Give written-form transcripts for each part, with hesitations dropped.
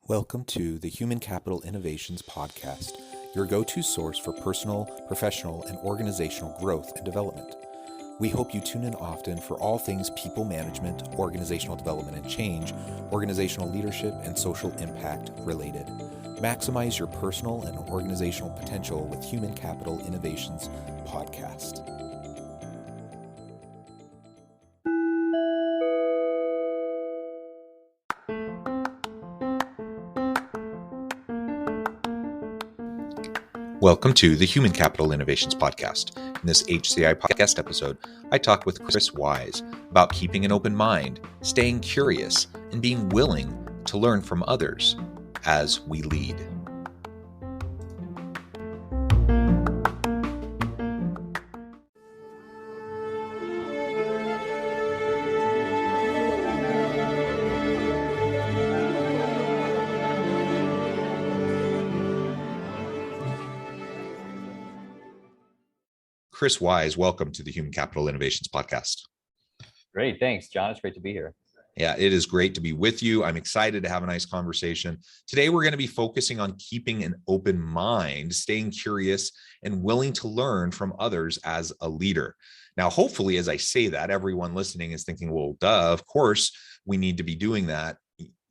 Welcome to the Human Capital Innovations Podcast, your go-to source for personal, professional, and organizational growth and development. We hope you tune in often for all things people management, organizational development and change, organizational leadership, and social impact related. Maximize your personal and organizational potential with Human Capital Innovations Podcast. Welcome to the Human Capital Innovations Podcast. In this HCI podcast episode, I talk with Chris Wise about keeping an open mind, staying curious, and being willing to learn from others as we lead. Chris Wise, welcome to the Human Capital Innovations Podcast. Great. Thanks, John. It's great to be here. Yeah, it is great to be with you. I'm excited to have a nice conversation. Today, we're going to be focusing on keeping an open mind, staying curious, and willing to learn from others as a leader. Now, hopefully, as I say that, everyone listening is thinking, well, duh, of course, we need to be doing that.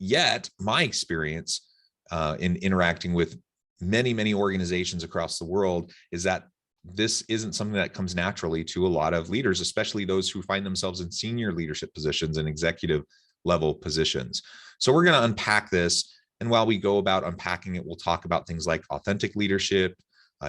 Yet, my experience in interacting with many organizations across the world is that this isn't something that comes naturally to a lot of leaders, especially those who find themselves in senior leadership positions and executive level positions. So we're going to unpack this. And while we go about unpacking it, we'll talk about things like authentic leadership,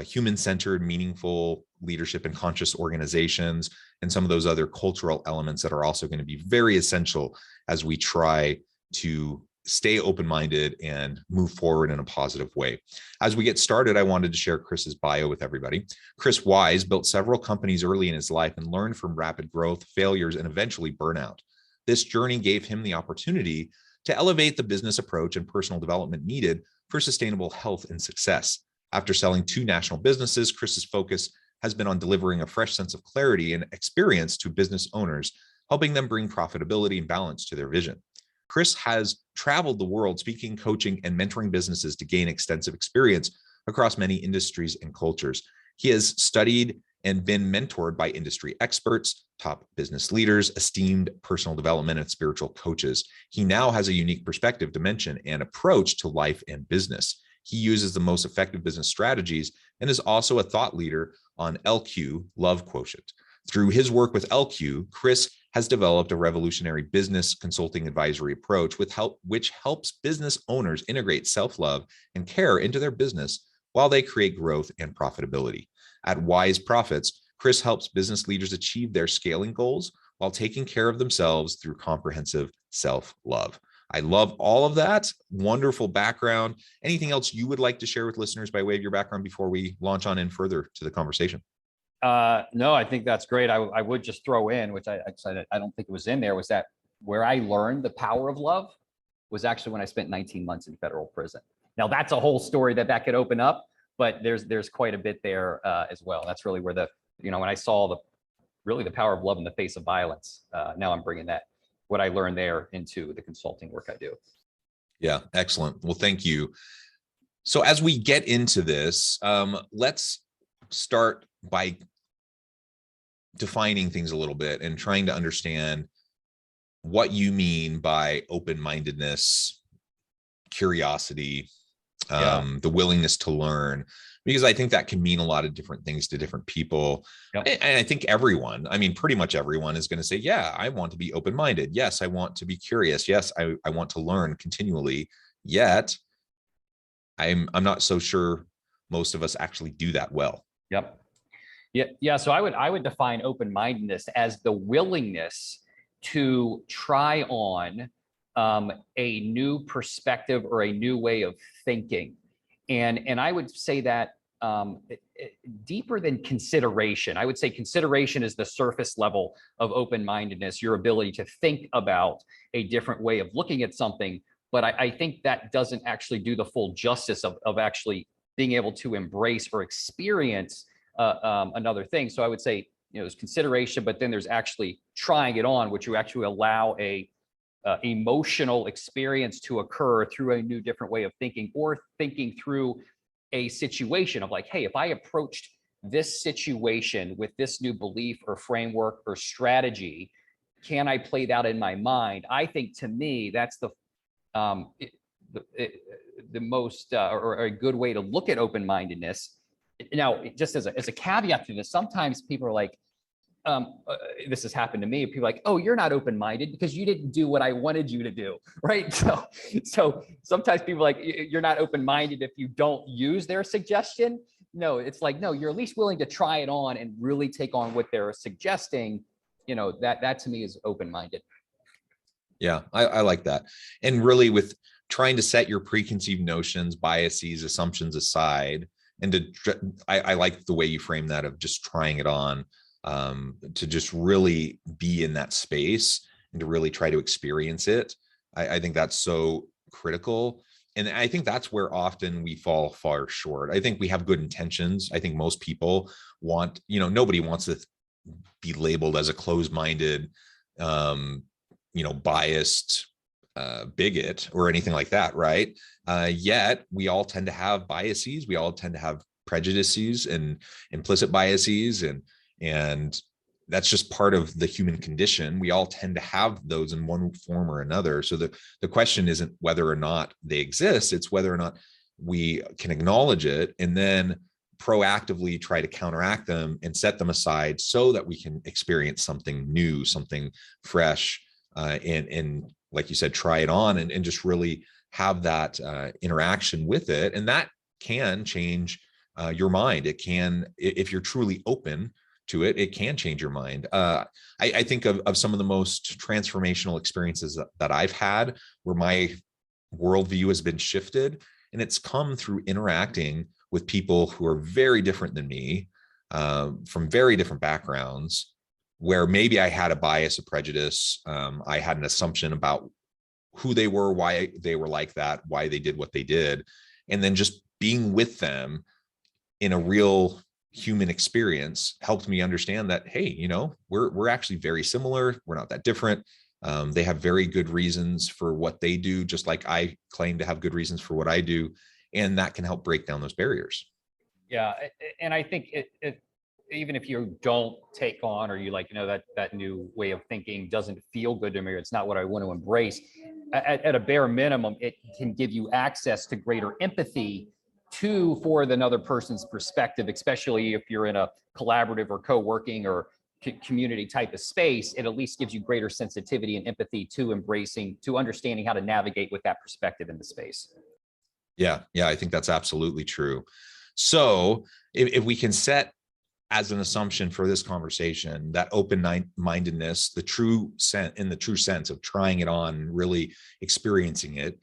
human-centered, meaningful leadership in conscious organizations, and some of those other cultural elements that are also going to be very essential as we try to stay open-minded and move forward in a positive way. As we get started, I wanted to share Chris's bio with everybody. Chris Wise built several companies early in his life and learned from rapid growth, failures, and eventually burnout. This journey gave him the opportunity to elevate the business approach and personal development needed for sustainable health and success. After selling 2 national businesses, Chris's focus has been on delivering a fresh sense of clarity and experience to business owners, helping them bring profitability and balance to their vision. Chris has traveled the world speaking, coaching, and mentoring businesses to gain extensive experience across many industries and cultures. He has studied and been mentored by industry experts, top business leaders, esteemed personal development, and spiritual coaches. He now has a unique perspective, dimension, and approach to life and business. He uses the most effective business strategies and is also a thought leader on LQ, Love Quotient. Through his work with LQ, Chris has developed a revolutionary business consulting advisory approach which helps business owners integrate self-love and care into their business while they create growth and profitability. At Wise Profits, Chris helps business leaders achieve their scaling goals while taking care of themselves through comprehensive self-love. I love all of that. Wonderful background. Anything else you would like to share with listeners by way of your background before we launch on in further to the conversation? No, I think that's great. I would just throw in, which I don't think it was in there, was that where I learned the power of love was actually when I spent 19 months in federal prison. Now that's a whole story that could open up, but there's quite a bit there as well. That's really where when I saw the power of love in the face of violence. Now I'm bringing what I learned there into the consulting work I do. Yeah, excellent. Well, thank you. So as we get into this, let's start by defining things a little bit and trying to understand what you mean by open-mindedness, curiosity, the willingness to learn, because I think that can mean a lot of different things to different people. Yep. And I think pretty much everyone is going to say, yeah, I want to be open-minded. Yes, I want to be curious. Yes, I want to learn continually. Yet I'm not so sure most of us actually do that well. Yep. Yeah. So I would define open-mindedness as the willingness to try on a new perspective or a new way of thinking. And I would say that deeper than consideration. I would say consideration is the surface level of open-mindedness, your ability to think about a different way of looking at something. But I think that doesn't actually do the full justice of actually being able to embrace or experience another thing. So I would say, there's consideration, but then there's actually trying it on, which you actually allow a emotional experience to occur through a new, different way of thinking, or thinking through a situation of like, hey, if I approached this situation with this new belief or framework or strategy, can I play that in my mind? I think, to me, that's the most or a good way to look at open-mindedness. Now, just as a caveat to this, sometimes people are like, this has happened to me. People are like, oh, you're not open-minded because you didn't do what I wanted you to do, right? So sometimes people are like, you're not open-minded if you don't use their suggestion. No, it's like, no, you're at least willing to try it on and really take on what they're suggesting. That to me is open-minded. Yeah, I like that. And really, with trying to set your preconceived notions, biases, assumptions aside, and I like the way you frame that of just trying it on, to just really be in that space and to really try to experience it. I think that's so critical. And I think that's where often we fall far short. I think we have good intentions. I think most people want, nobody wants to be labeled as a closed-minded, biased bigot or anything like that, right? Yet we all tend to have biases. We all tend to have prejudices and implicit biases, and that's just part of the human condition. We all tend to have those in one form or another. So the question isn't whether or not they exist, it's whether or not we can acknowledge it and then proactively try to counteract them and set them aside so that we can experience something new, something fresh, and like you said, try it on and just really have that interaction with it. And that can change your mind. It can, if you're truly open to it, it can change your mind. I think of some of the most transformational experiences that I've had where my worldview has been shifted, and it's come through interacting with people who are very different than me, from very different backgrounds, where maybe I had a bias, a prejudice, I had an assumption about who they were, why they were like that, why they did what they did. And then just being with them in a real human experience helped me understand that, hey, we're actually very similar. We're not that different. They have very good reasons for what they do, just like I claim to have good reasons for what I do. And that can help break down those barriers. Yeah. And I think it even if you don't take on, or you like, that new way of thinking doesn't feel good to me, or it's not what I want to embrace, at a bare minimum, it can give you access to greater empathy for another person's perspective, especially if you're in a collaborative or co-working or community type of space. It at least gives you greater sensitivity and empathy to understanding how to navigate with that perspective in the space. Yeah, I think that's absolutely true. So if we can set as an assumption for this conversation that open-mindedness, in the true sense of trying it on, really experiencing it,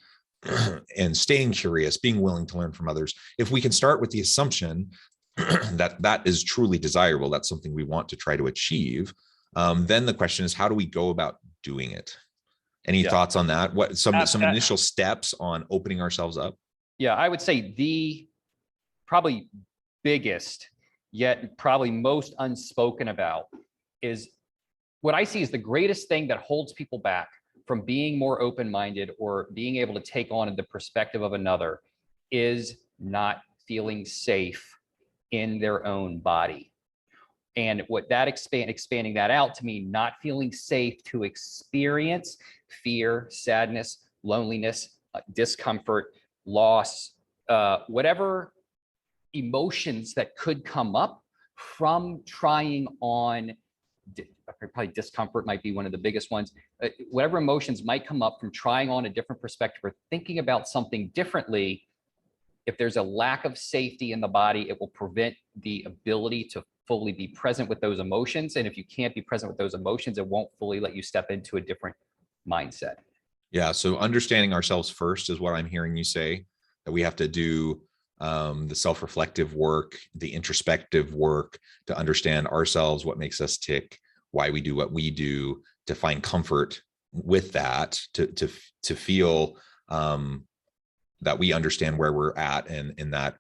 and staying curious, being willing to learn from others. If we can start with the assumption that is truly desirable, that's something we want to try to achieve, then the question is, how do we go about doing it? Any thoughts on that? What some initial steps on opening ourselves up? Yeah, I would say the probably biggest, yet probably most unspoken about, is what I see as the greatest thing that holds people back from being more open-minded or being able to take on the perspective of another, is not feeling safe in their own body. And what that expanding that out to mean not feeling safe to experience fear, sadness, loneliness, discomfort, loss, whatever emotions that could come up from trying on. Probably discomfort might be one of the biggest ones. Whatever emotions might come up from trying on a different perspective or thinking about something differently, if there's a lack of safety in the body, it will prevent the ability to fully be present with those emotions. And if you can't be present with those emotions, it won't fully let you step into a different mindset. Yeah. So understanding ourselves first is what I'm hearing you say, that we have to do the self-reflective work, the introspective work to understand ourselves, what makes us tick, why we do what we do, to find comfort with that, to feel that we understand where we're at and that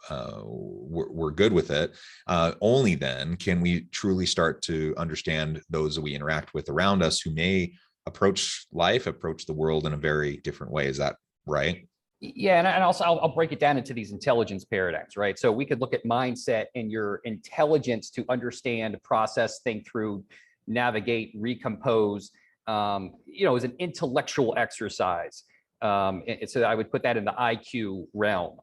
we're good with it. Only then can we truly start to understand those that we interact with around us who may approach life, approach the world in a very different way. Is that right? Yeah, and also I'll break it down into these intelligence paradigms, right? So we could look at mindset and your intelligence to understand, process, think through, navigate, recompose, as an intellectual exercise. And so I would put that in the IQ realm.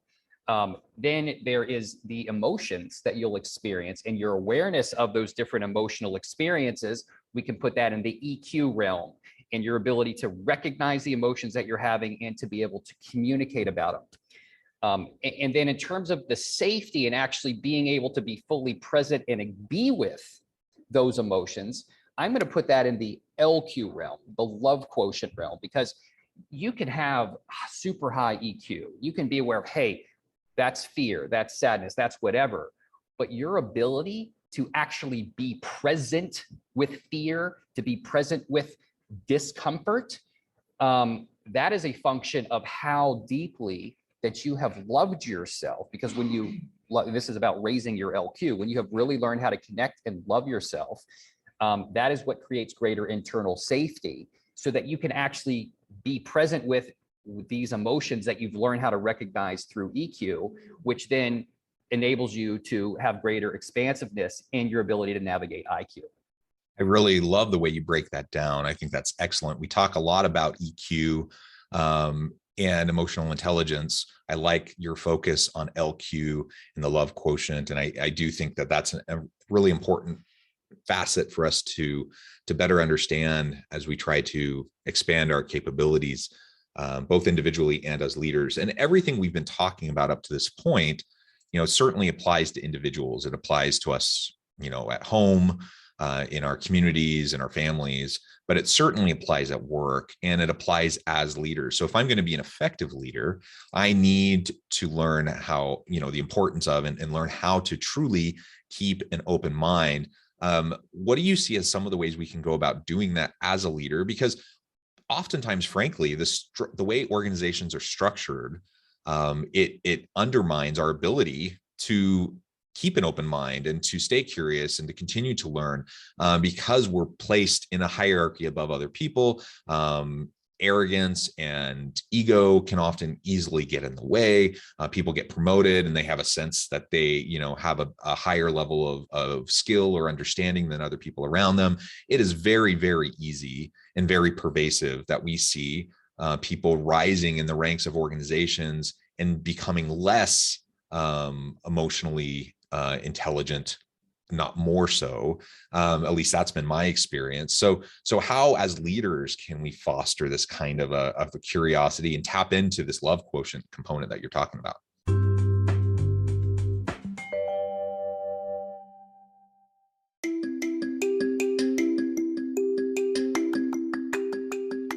Then there is the emotions that you'll experience and your awareness of those different emotional experiences. We can put that in the EQ realm, and your ability to recognize the emotions that you're having and to be able to communicate about them. And then in terms of the safety and actually being able to be fully present and be with those emotions, I'm going to put that in the LQ realm, the love quotient realm, because you can have super high EQ. You can be aware of, hey, that's fear, that's sadness, that's whatever. But your ability to actually be present with fear, to be present with discomfort, that is a function of how deeply that you have loved yourself. Because when you this is about raising your LQ, when you have really learned how to connect and love yourself, that is what creates greater internal safety, so that you can actually be present with these emotions that you've learned how to recognize through EQ, which then enables you to have greater expansiveness in your ability to navigate IQ. I really love the way you break that down. I think that's excellent. We talk a lot about EQ and emotional intelligence. I like your focus on LQ and the love quotient. And I do think that that's a really important facet for us to better understand as we try to expand our capabilities, both individually and as leaders. And everything we've been talking about up to this point, certainly applies to individuals. It applies to us, at home, in our communities and our families, but it certainly applies at work, and it applies as leaders. So if I'm going to be an effective leader, I need to learn how, the importance of and learn how to truly keep an open mind. What do you see as some of the ways we can go about doing that as a leader? Because oftentimes, frankly, the way organizations are structured, it undermines our ability to keep an open mind and to stay curious and to continue to learn, because we're placed in a hierarchy above other people. Arrogance and ego can often easily get in the way. People get promoted and they have a sense that they, have a higher level of skill or understanding than other people around them. It is very, very easy and very pervasive that we see people rising in the ranks of organizations and becoming less emotionally intelligent, not more so. At least that's been my experience. So how, as leaders, can we foster this kind of a curiosity and tap into this love quotient component that you're talking about?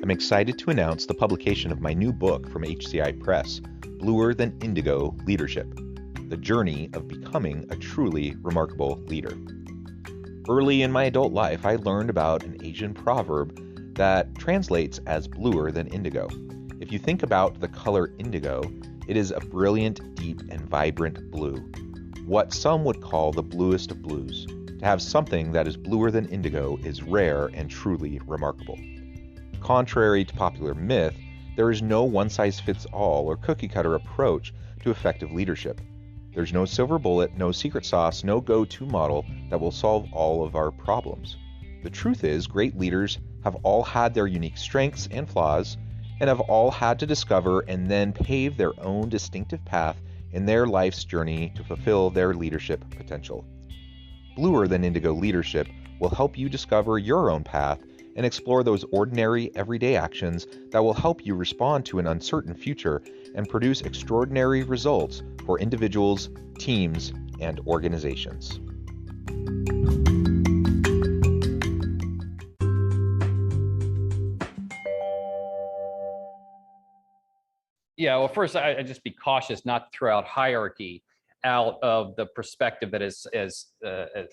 I'm excited to announce the publication of my new book from HCI Press, Bluer Than Indigo Leadership: The Journey of Becoming a Truly Remarkable Leader. Early in my adult life, I learned about an Asian proverb that translates as bluer than indigo. If you think about the color indigo, it is a brilliant, deep, and vibrant blue, what some would call the bluest of blues. To have something that is bluer than indigo is rare and truly remarkable. Contrary to popular myth, there is no one-size-fits-all or cookie-cutter approach to effective leadership. There's no silver bullet, no secret sauce, no go-to model that will solve all of our problems. The truth is, great leaders have all had their unique strengths and flaws, and have all had to discover and then pave their own distinctive path in their life's journey to fulfill their leadership potential. Bluer Than Indigo Leadership will help you discover your own path and explore those ordinary, everyday actions that will help you respond to an uncertain future and produce extraordinary results for individuals, teams, and organizations. Yeah, well, first, I just be cautious not to throw out hierarchy out of the perspective that as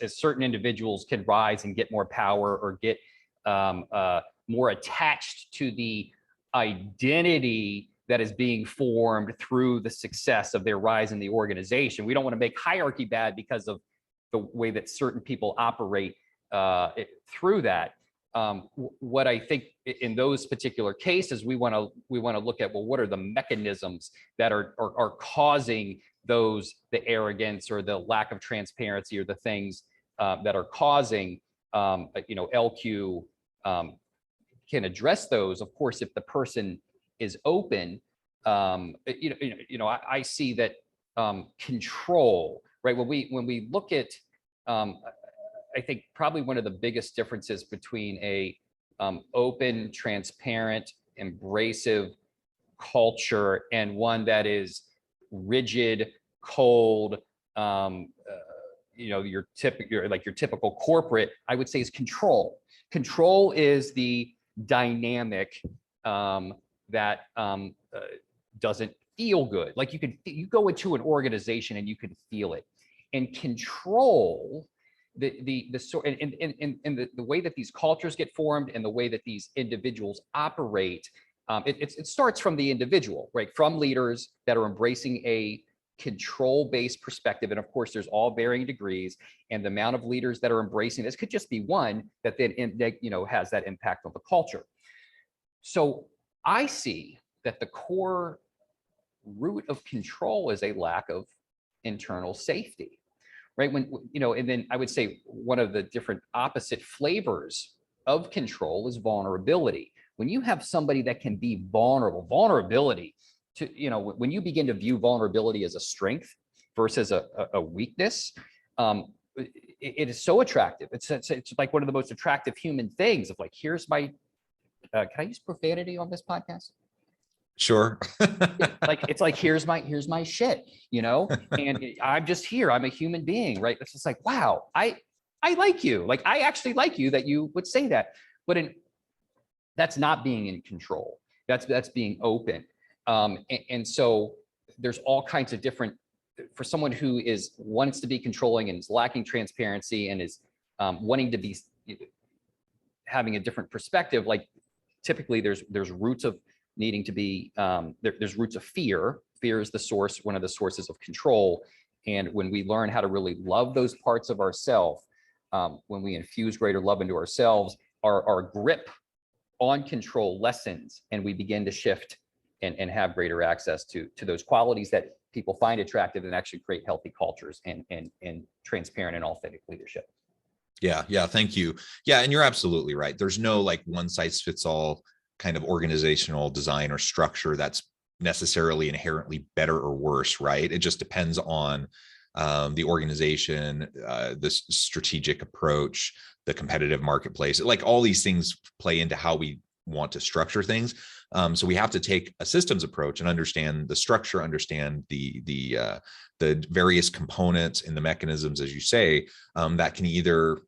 certain individuals can rise and get more power or get more attached to the identity that is being formed through the success of their rise in the organization. We don't want to make hierarchy bad because of the way that certain people operate through that. what I think in those particular cases, we want to look at, well, what are the mechanisms that are causing the arrogance or the lack of transparency, or the things that are causing, LQ can address those. Of course, if the person is open, I see that control, right? When we look at, I think probably one of the biggest differences between a open, transparent, embracive culture and one that is rigid, cold, your typical corporate, I would say, is control. Control is the dynamic that doesn't feel good. Like you go into an organization and you can feel it. And control, the way that these cultures get formed and the way that these individuals operate, it starts from the individual, right? From leaders that are embracing a control-based perspective. And of course, there's all varying degrees, and the amount of leaders that are embracing this could just be one that then has that impact on the culture. So I see that the core root of control is a lack of internal safety, right? And then I would say one of the different opposite flavors of control is vulnerability. When you have somebody that can be vulnerability to, when you begin to view vulnerability as a strength versus a weakness, it is so attractive. It's like one of the most attractive human things of like, here's my, can I use profanity on this podcast? Sure. It's like, here's my shit, and I'm just here. I'm a human being, right? It's just like, wow, I like you. Like, I actually like you that you would say that, but that's not being in control. That's being open. And so there's all kinds of different, for someone who wants to be controlling and is lacking transparency and is wanting to be having a different perspective. Like, typically there's roots of needing to be, there's roots of fear. Fear is one of the sources of control. And when we learn how to really love those parts of ourselves, when we infuse greater love into ourselves, our grip on control lessens, and we begin to shift and have greater access to those qualities that people find attractive and actually create healthy cultures and transparent and authentic leadership. Yeah. Thank you. Yeah. And you're absolutely right. There's no like one size fits all kind of organizational design or structure that's necessarily inherently better or worse, right? It just depends on the organization, the strategic approach, the competitive marketplace. Like, all these things play into how we want to structure things. So we have to take a systems approach and understand the structure, understand the various components and the mechanisms, as you say, that can either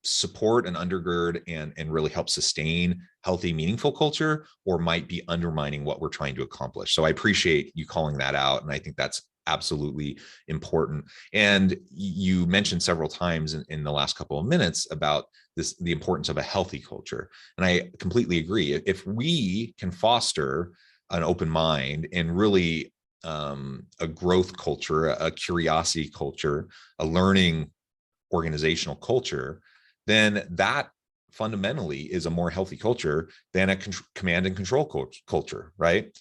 support and undergird and really help sustain healthy, meaningful culture, or might be undermining what we're trying to accomplish. So I appreciate you calling that out. And I think that's absolutely important. And you mentioned several times in the last couple of minutes about the importance of a healthy culture. And I completely agree. If we can foster an open mind and really a growth culture, a curiosity culture, a learning organizational culture, then that fundamentally is a more healthy culture than a command and control culture, right?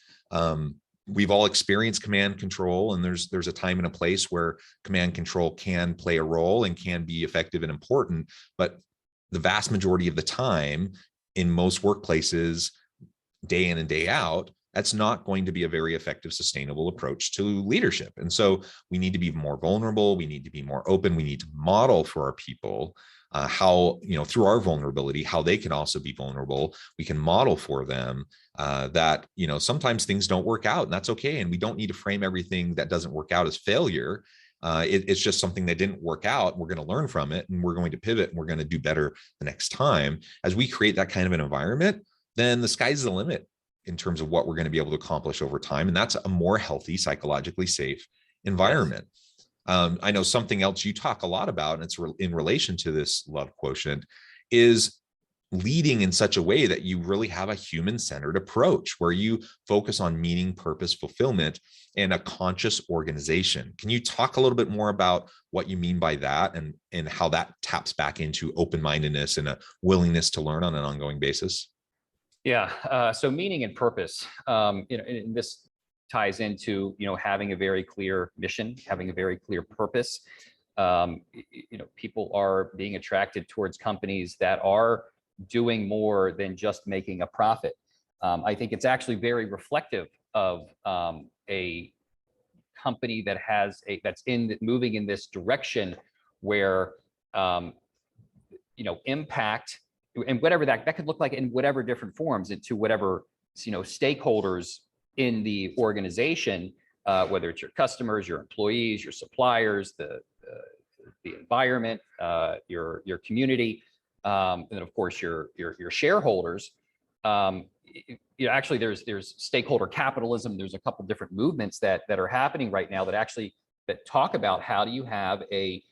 We've all experienced command control, and there's a time and a place where command control can play a role and can be effective and important. But the vast majority of the time in most workplaces, day in and day out, that's not going to be a very effective, sustainable approach to leadership. And so we need to be more vulnerable. We need to be more open. We need to model for our people how, through our vulnerability, how they can also be vulnerable. We can model for them that, sometimes things don't work out, and that's okay. And we don't need to frame everything that doesn't work out as failure. It's just something that didn't work out. We're going to learn from it, and we're going to pivot, and we're going to do better the next time. As we create that kind of an environment, then the sky's the limit in terms of what we're going to be able to accomplish over time. And that's a more healthy, psychologically safe environment. Yes. I know something else you talk a lot about, and it's in relation to this love quotient, is leading in such a way that you really have a human-centered approach where you focus on meaning, purpose, fulfillment, and a conscious organization. Can you talk a little bit more about what you mean by that, and how that taps back into open-mindedness and a willingness to learn on an ongoing basis? Yeah. So meaning and purpose, and this ties into, having a very clear mission, having a very clear purpose. People are being attracted towards companies that are doing more than just making a profit. I think it's actually very reflective of a company that's moving in this direction where impact, and whatever that could look like in whatever different forms, into whatever stakeholders in the organization, whether it's your customers, your employees, your suppliers, the environment, your community, and then of course your shareholders. Actually, there's stakeholder capitalism. There's a couple different movements that are happening right now that talk about how do you have a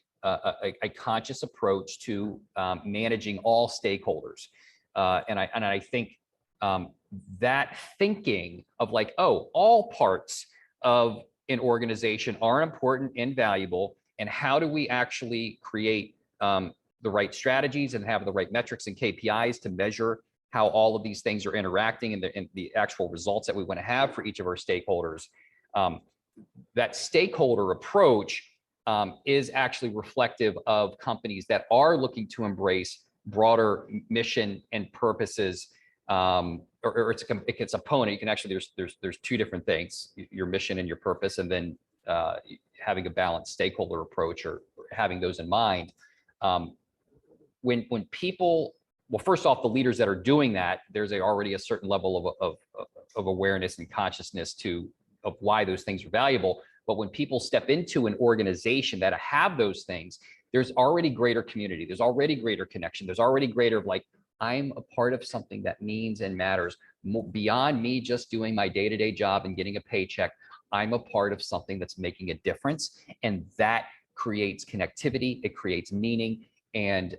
conscious approach to managing all stakeholders, and I think that thinking of like, oh, all parts of an organization are important and valuable, and how do we actually create the right strategies and have the right metrics and KPIs to measure how all of these things are interacting, and the actual results that we want to have for each of our stakeholders. That stakeholder approach is actually reflective of companies that are looking to embrace broader mission and purposes, or it's a pony. You can actually, there's two different things: your mission and your purpose, and then having a balanced stakeholder approach, or having those in mind. When people, well, first off, the leaders that are doing that, there's already a certain level of awareness and consciousness of why those things are valuable. But when people step into an organization that have those things, there's already greater community. There's already greater connection. There's already greater, like, I'm a part of something that means and matters beyond me just doing my day-to-day job and getting a paycheck. I'm a part of something that's making a difference, and that creates connectivity. It creates meaning. And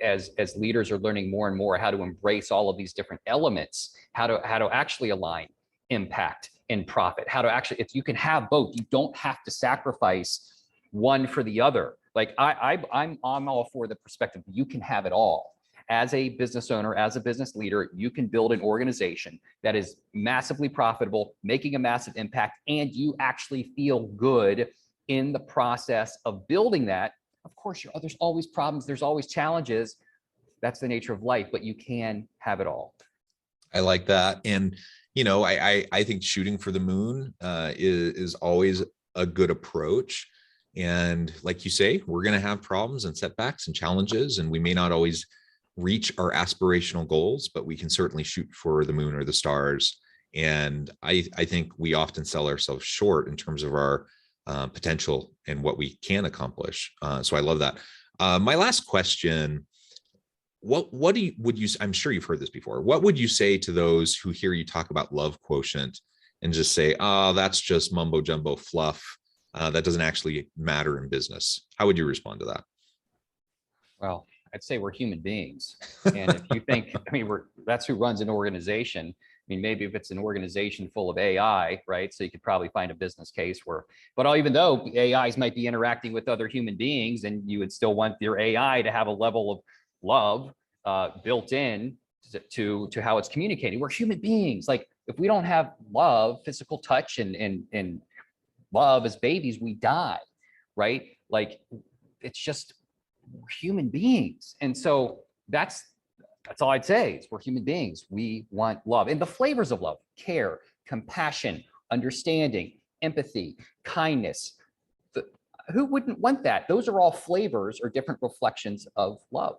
as leaders are learning more and more how to embrace all of these different elements, how to actually align impact and profit, how to actually, if you can have both, you don't have to sacrifice one for the other. Like I'm all for the perspective, you can have it all. As a business owner, as a business leader, you can build an organization that is massively profitable, making a massive impact, and you actually feel good in the process of building that. Of course, there's always problems, there's always challenges. That's the nature of life, but you can have it all. I like that. And, I think shooting for the moon is always a good approach. And like you say, we're going to have problems and setbacks and challenges, and we may not always reach our aspirational goals, but we can certainly shoot for the moon or the stars. And I think we often sell ourselves short in terms of our potential and what we can accomplish. So I love that. My last question, I'm sure you've heard this before. What would you say to those who hear you talk about love quotient and just say, oh, that's just mumbo jumbo fluff. That doesn't actually matter in business? How would you respond to that? Well, I'd say we're human beings. And if you think, that's who runs an organization. Maybe if it's an organization full of AI, right? So you could probably find a business case but even though AIs might be interacting with other human beings, and you would still want your AI to have a level of love built in to how it's communicating. We're human beings. Like, if we don't have love, physical touch, and love as babies, we die, right? Like, it's just, we're human beings. And so that's all I'd say is we're human beings. We want love, and the flavors of love: care, compassion, understanding, empathy, kindness. Who wouldn't want that? Those are all flavors or different reflections of love.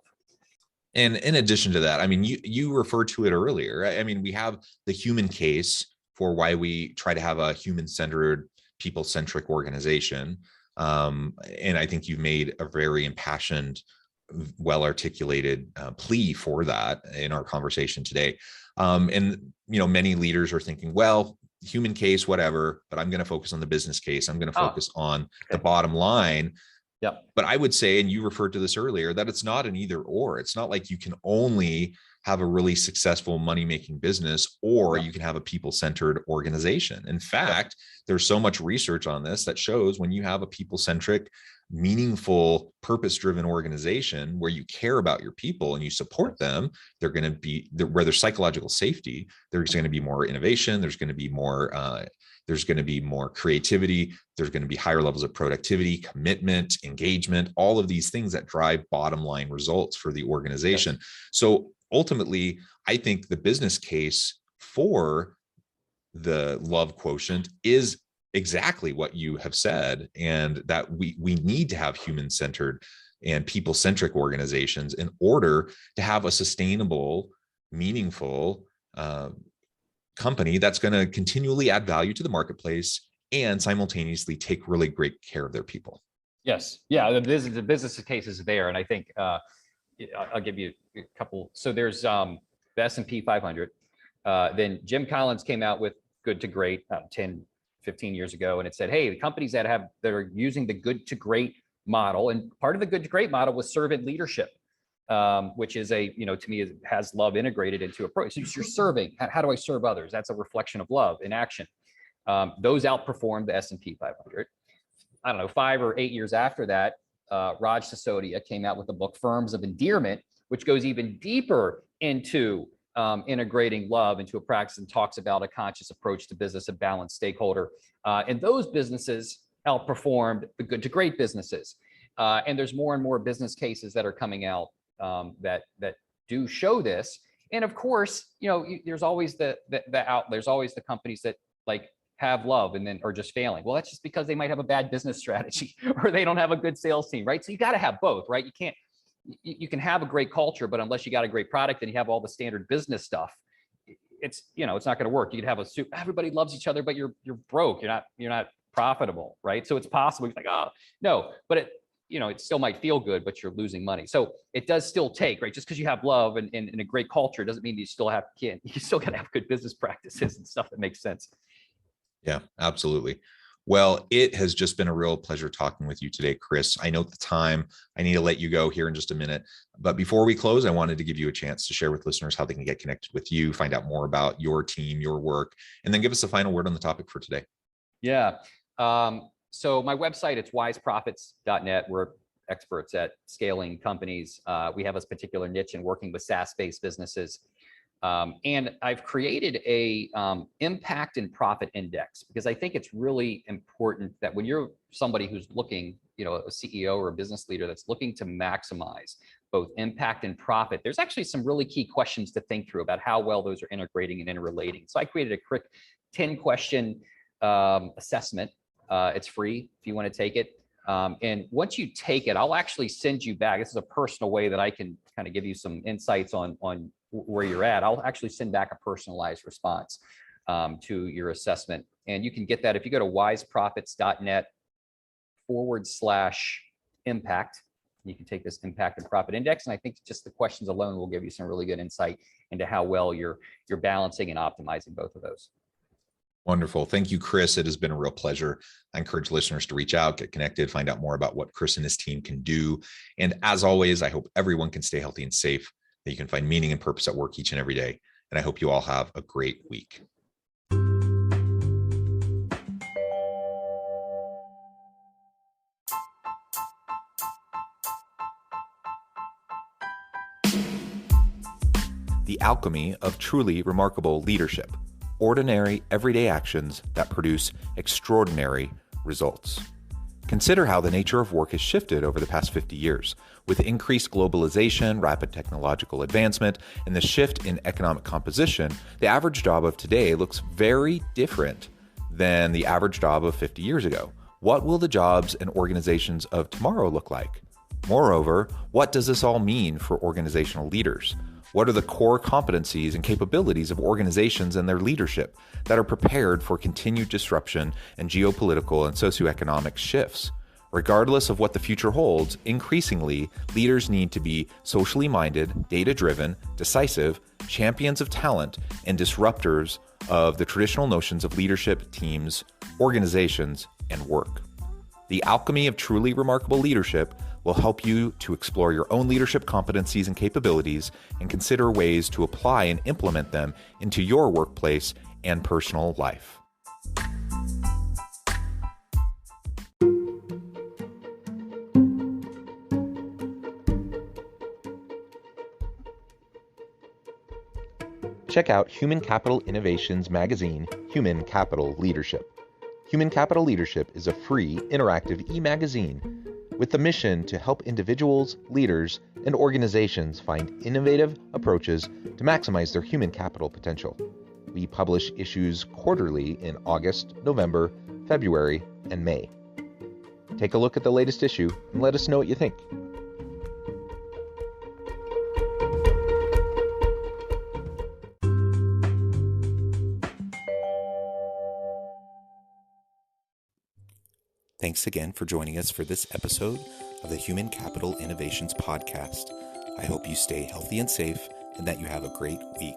And in addition to that, you referred to it earlier, right? We have the human case for why we try to have a human-centered, people-centric organization. And I think you've made a very impassioned, well-articulated plea for that in our conversation today. And many leaders are thinking, well, human case, whatever, but I'm going to focus on the business case. I'm going to focus on the bottom line. Yep. But I would say, and you referred to this earlier, that it's not an either or. It's not like you can only have a really successful money-making business, or Yep. you can have a people-centered organization. In Yep. fact, there's so much research on this that shows when you have a people-centric, meaningful, purpose-driven organization where you care about your people and you support them, they're going to be where there's psychological safety. There's going to be more innovation. There's going to be more creativity. There's going to be higher levels of productivity, commitment, engagement, all of these things that drive bottom line results for the organization. Yes. So ultimately, I think the business case for the love quotient is exactly what you have said, and that we need to have human-centered and people-centric organizations in order to have a sustainable, meaningful company that's going to continually add value to the marketplace and simultaneously take really great care of their people. Yes. Yeah. The business case is there. And I think I'll give you a couple. So there's the S&P 500. Then Jim Collins came out with Good to Great 10, 15 years ago. And it said, hey, the companies that are using the good to great model, and part of the good to great model was servant leadership. Which is to me, it has love integrated into approach. So you're serving. How do I serve others? That's a reflection of love in action. Those outperformed the S&P 500. I don't know, 5 or 8 years after that, Raj Sisodia came out with the book Firms of Endearment, which goes even deeper into integrating love into a practice and talks about a conscious approach to business and balanced stakeholder. And those businesses outperformed the good to great businesses. And there's more and more business cases that are coming out that do show this. And of course, there's always there's always the companies that like have love and then are just failing. Well, that's just because they might have a bad business strategy or they don't have a good sales team, right? So you got to have both, right? You can have a great culture, but unless you got a great product and you have all the standard business stuff, it's not going to work. You could have everybody loves each other, but you're broke. You're not profitable, right? So it's possible. You're like, oh no, but it still might feel good, but you're losing money. So it does still take, right? Just because you have love and a great culture doesn't mean you still got to have good business practices and stuff that makes sense. Yeah, absolutely. Well, it has just been a real pleasure talking with you today, Chris. I know the time. I need to let you go here in just a minute. But before we close, I wanted to give you a chance to share with listeners how they can get connected with you, find out more about your team, your work, and then give us a final word on the topic for today. Yeah. So my website, it's wiseprofits.net. We're experts at scaling companies. We have a particular niche in working with SaaS-based businesses. And I've created a impact and profit index because I think it's really important that when you're somebody who's looking, a CEO or a business leader that's looking to maximize both impact and profit, there's actually some really key questions to think through about how well those are integrating and interrelating. So I created a quick 10-question assessment. It's free if you want to take it. And once you take it, I'll actually send you back. This is a personal way that I can kind of give you some insights on where you're at. I'll actually send back a personalized response to your assessment. And you can get that if you go to wiseprofits.net/impact. You can take this impact and profit index. And I think just the questions alone will give you some really good insight into how well you're balancing and optimizing both of those. Wonderful. Thank you, Chris. It has been a real pleasure. I encourage listeners to reach out, get connected, find out more about what Chris and his team can do. And as always, I hope everyone can stay healthy and safe, that you can find meaning and purpose at work each and every day. And I hope you all have a great week. The alchemy of truly remarkable leadership. Ordinary, everyday actions that produce extraordinary results. Consider how the nature of work has shifted over the past 50 years. With increased globalization, rapid technological advancement, and the shift in economic composition, the average job of today looks very different than the average job of 50 years ago. What will the jobs and organizations of tomorrow look like? Moreover, what does this all mean for organizational leaders? What are the core competencies and capabilities of organizations and their leadership that are prepared for continued disruption and geopolitical and socioeconomic shifts? Regardless of what the future holds, increasingly, leaders need to be socially minded, data-driven, decisive, champions of talent, and disruptors of the traditional notions of leadership, teams, organizations, and work. The Alchemy of Truly Remarkable Leadership will help you to explore your own leadership competencies and capabilities and consider ways to apply and implement them into your workplace and personal life. Check out Human Capital Innovations magazine, Human Capital Leadership. Human Capital Leadership is a free, interactive e-magazine with the mission to help individuals, leaders, and organizations find innovative approaches to maximize their human capital potential. We publish issues quarterly in August, November, February, and May. Take a look at the latest issue and let us know what you think. Thanks again for joining us for this episode of the Human Capital Innovations Podcast. I hope you stay healthy and safe and that you have a great week.